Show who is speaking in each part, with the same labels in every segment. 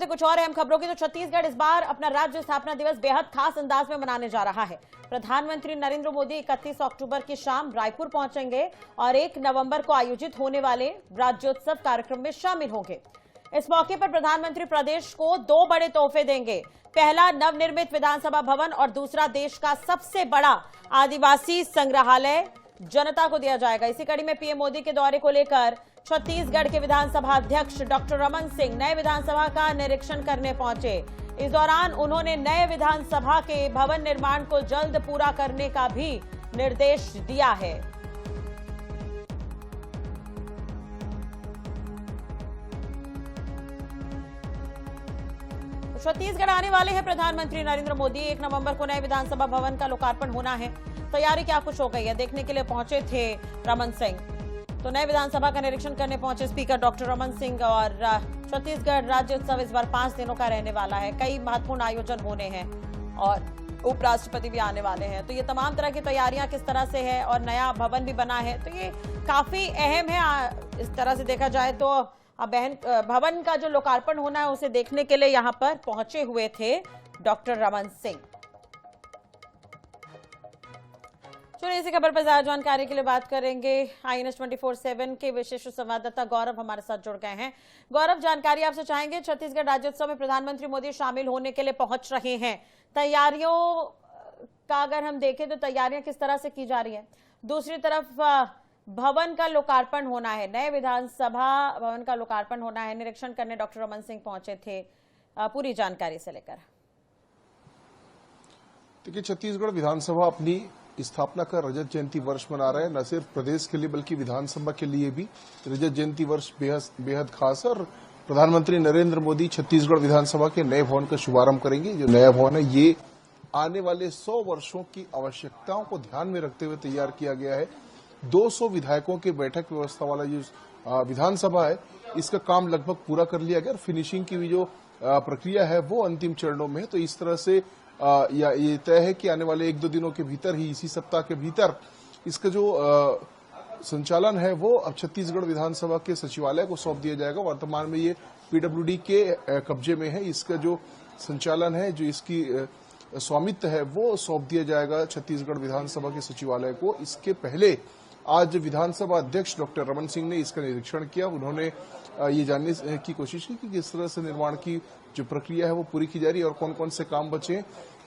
Speaker 1: करते कुछ और अहम खबरों की, तो छत्तीसगढ़ इस बार अपना राज्य स्थापना दिवस बेहद खास अंदाज में मनाने जा रहा है। प्रधानमंत्री नरेंद्र मोदी 31 अक्टूबर की शाम रायपुर पहुंचेंगे और 1 नवंबर को आयोजित होने वाले राज्योत्सव कार्यक्रम में शामिल होंगे। इस मौके पर प्रधानमंत्री प्रदेश को 2 बड़े तोहफे देंगे। पहला नवनिर्मित विधानसभा भवन और दूसरा देश का सबसे बड़ा आदिवासी संग्रहालय जनता को दिया जाएगा। इसी कड़ी में पीएम मोदी के दौरे को लेकर छत्तीसगढ़ के विधानसभा अध्यक्ष डॉक्टर रमन सिंह नए विधानसभा का निरीक्षण करने पहुंचे। इस दौरान उन्होंने नए विधानसभा के भवन निर्माण को जल्द पूरा करने का भी निर्देश दिया है। छत्तीसगढ़ आने वाले हैं प्रधानमंत्री नरेंद्र मोदी। 1 नवंबर को नए विधानसभा भवन का लोकार्पण होना है। तैयारी क्या कुछ हो गई है, देखने के लिए पहुंचे थे रमन सिंह। तो नए विधानसभा का निरीक्षण करने पहुंचे स्पीकर डॉक्टर रमन सिंह। और छत्तीसगढ़ राज्योत्सव इस बार 5 दिनों का रहने वाला है। कई महत्वपूर्ण आयोजन होने हैं और उपराष्ट्रपति भी आने वाले हैं। तो ये तमाम तरह की तैयारियां किस तरह से है और नया भवन भी बना है, तो ये काफी अहम है। इस तरह से देखा जाए तो भवन का जो लोकार्पण होना है उसे देखने के लिए यहां पर पहुंचे हुए थे डॉक्टर रमन सिंह। चलिए इसी खबर पर ज्यादा जानकारी के लिए बात करेंगे। INS 24/7 के विशेष संवाददाता गौरव हमारे साथ जुड़ गए हैं। गौरव, जानकारी आपसे चाहेंगे। छत्तीसगढ़ राज्योत्सव में प्रधानमंत्री मोदी शामिल होने के लिए पहुंच रहे हैं। तैयारियों का अगर हम देखें तो तैयारियां किस तरह से की जा रही है? दूसरी तरफ भवन का लोकार्पण होना है, नए विधानसभा भवन का लोकार्पण होना है। निरीक्षण करने डॉक्टर रमन सिंह पहुंचे थे। पूरी जानकारी से लेकर।
Speaker 2: देखिए, छत्तीसगढ़ विधानसभा अपनी स्थापना का रजत जयंती वर्ष मना रहा है। न सिर्फ प्रदेश के लिए बल्कि विधानसभा के लिए भी रजत जयंती वर्ष बेहद खास है। और प्रधानमंत्री नरेंद्र मोदी छत्तीसगढ़ विधानसभा के नए भवन का शुभारंभ करेंगे। जो नया भवन है ये आने वाले 100 वर्षों की आवश्यकताओं को ध्यान में रखते हुए तैयार किया गया है। 200 विधायकों के बैठक व्यवस्था वाला जो विधानसभा है इसका काम लगभग पूरा कर लिया गया और फिनिशिंग की भी जो प्रक्रिया है वो अंतिम चरणों में है। तो इस तरह से ये तय है कि आने वाले 1-2 दिनों के भीतर ही, इसी सप्ताह के भीतर इसका जो संचालन है वो अब छत्तीसगढ़ विधानसभा के सचिवालय को सौंप दिया जाएगा। वर्तमान में ये PWD के कब्जे में है। इसका जो संचालन है, जो इसकी स्वामित्व है वो सौंप दिया जाएगा छत्तीसगढ़ विधानसभा के सचिवालय को। इसके पहले आज विधानसभा अध्यक्ष डॉक्टर रमन सिंह ने इसका निरीक्षण किया। उन्होंने ये जानने की कोशिश की कि किस तरह से निर्माण की जो प्रक्रिया है वो पूरी की जा रही है और कौन कौन से काम बचे।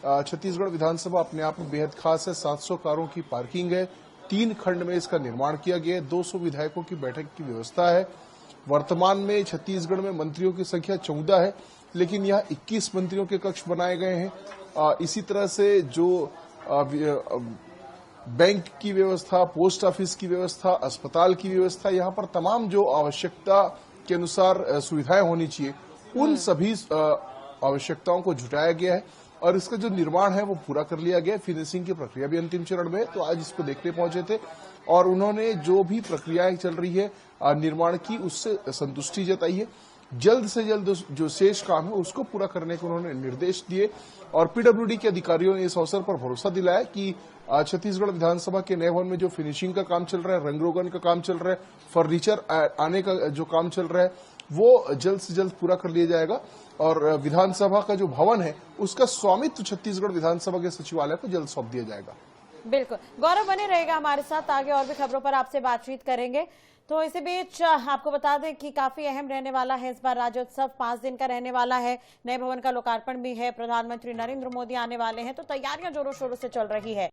Speaker 2: छत्तीसगढ़ विधानसभा अपने आप में बेहद खास है। 700 कारों की पार्किंग है। 3 खंड में इसका निर्माण किया गया है। 200 विधायकों की बैठक की व्यवस्था है। वर्तमान में छत्तीसगढ़ में मंत्रियों की संख्या 14 है, लेकिन यहाँ 21 मंत्रियों के कक्ष बनाए गए हैं। इसी तरह से जो बैंक की व्यवस्था, पोस्ट ऑफिस की व्यवस्था, अस्पताल की व्यवस्था, यहाँ पर तमाम जो आवश्यकता के अनुसार सुविधाएं होनी चाहिए उन सभी आवश्यकताओं को जुटाया गया है और इसका जो निर्माण है वो पूरा कर लिया गया है। फिनिशिंग की प्रक्रिया भी अंतिम चरण में है। तो आज इसको देखने पहुंचे थे और उन्होंने जो भी प्रक्रियाएं चल रही है निर्माण की उससे संतुष्टि जताई है। जल्द से जल्द जो शेष काम है उसको पूरा करने के उन्होंने निर्देश दिए और PWD के अधिकारियों ने इस अवसर पर भरोसा दिलाया कि छत्तीसगढ़ विधानसभा के नए भवन में जो फिनिशिंग का काम चल रहा है, रंग रोगन का काम चल रहा है, फर्नीचर आने का जो काम चल रहा है वो जल्द से जल्द पूरा कर लिया जाएगा और विधानसभा का जो भवन है उसका स्वामित्व छत्तीसगढ़ विधानसभा के सचिवालय को जल्द सौंप दिया जाएगा।
Speaker 1: बिल्कुल, गौरव बने रहेगा हमारे साथ। आगे और भी खबरों पर आपसे बातचीत करेंगे। तो इसी बीच आपको बता दें कि काफी अहम रहने वाला है इस बार राज्योत्सव। 5 दिन का रहने वाला है। नए भवन का लोकार्पण भी है। प्रधानमंत्री नरेंद्र मोदी आने वाले हैं। तो तैयारियां जोरों शोरों से चल रही है।